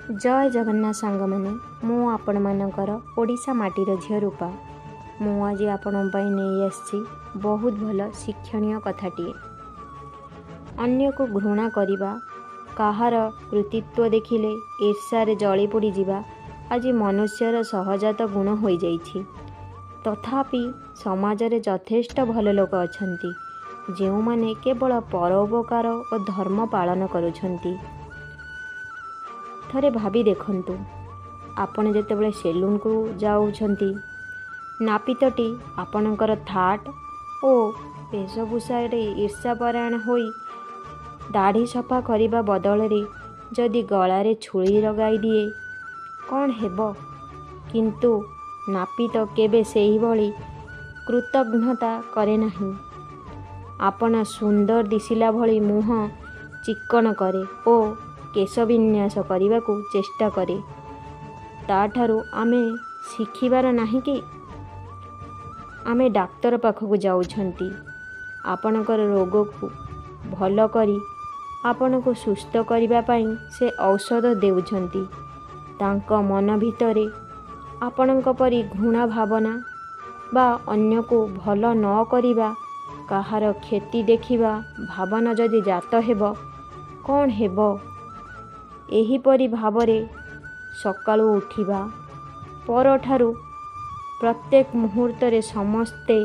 जय जगन्नाथ सांग मैंने मु आपण मानकर ओडिशा माटीर झील रूपा मु आज आपण नहीं आसी बहुत भल शिक्षणीय कथाटीए। अन्य को घृणा करिबा काहार कृतित्व देखिले ईर्ष्यारे जली पोड़ी जिबा आज मनुष्यर सहजात गुण हो जाइछि। तथापि समाजरे यथेष्ट भल लोक अछंती जो माने केवल परोपकार और धर्म पालन करुछंती। थरे भाभी देखंतु आपण जेतेबेले सेलून को जाउछंती नापितटी आपणकर थाट ओ वेशभूषारे ईर्ष्यापरायण होई दाढ़ी सफा करिबा बदलरे जदि गलारे छुरी लगाई दिए कौन हेबो, किंतु नापित केबे सेही भली कृतज्ञता करे नहीं। आपण सुंदर दिसिला भली मुह चिक्कण करे ओ केश विन्यास करने को चेष्टा करे। ताठारू आमे शिखिबार नाही कि आमे डाक्तर पाखक जाउछंती आपणकर रोग को भल करी आपण को सुस्थ करिबा पई से औषध देउछंती। तांको मन भितरे आपणक परी घृणा भावना बा अन्य को भल न करिबा काहार क्षति देखिबा भावना जदि जात हेबो कौन हेबो। एहीपरि भावरे सकाळु उठिबा परठारु प्रत्येक मुहूर्तरे समस्ते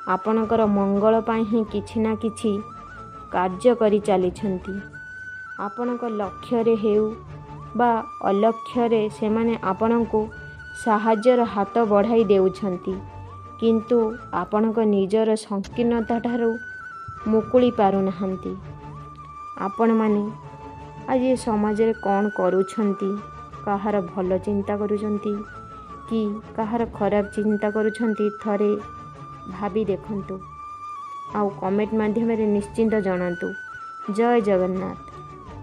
आपणकर मंगल पाई ही किछि ना किछि कार्य करि चलीछंती। आपणक लक्ष्यरे हेउ बा अलक्ष्यरे सेमाने आपणको साहाय्यर हाथ बढ़ाई देउछंती, किंतु आपणक निजर संकीर्णता ठारू मुकुली पारु नाहंती। आपण माने आज ये समाज रे कौन करुछंती, काहार भल चिंता करुछंती कि काहार खराब चिंता करुछंती थरे भाभी देखंतु। आउ कमेंट माध्यम रे निश्चिंत जणांतु। जय जगन्नाथ।